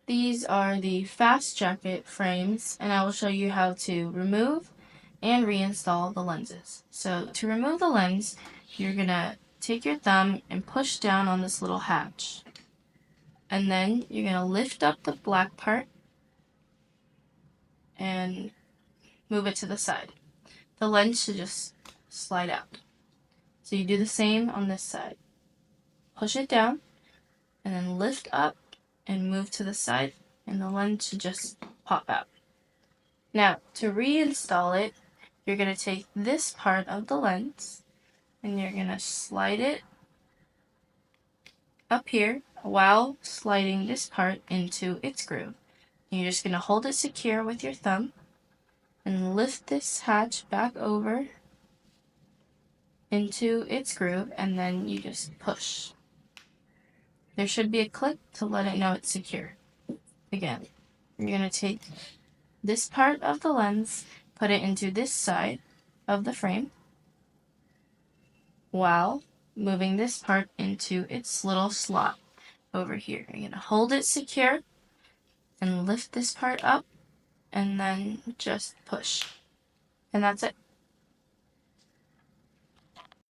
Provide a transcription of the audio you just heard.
These are the Fast Jacket frames, and I will show you how to remove and reinstall the lenses. So to remove the lens, you're going to take your thumb and push down on this little hatch. And then you're going to lift up the black part and move it to the side. The lens should just slide out. So you do the same on this side. Push it down and then lift up and move to the side, and the lens should just pop out. Now, to reinstall it, you're going to take this part of the lens and you're going to slide it up here while sliding this part into its groove. And you're just going to hold it secure with your thumb and lift this hatch back over into its groove, and then you just push. There should be a click to let it know it's secure. Again, you're going to take this part of the lens, put it into this side of the frame, while moving this part into its little slot over here. You're going to hold it secure and lift this part up and then just push. And that's it.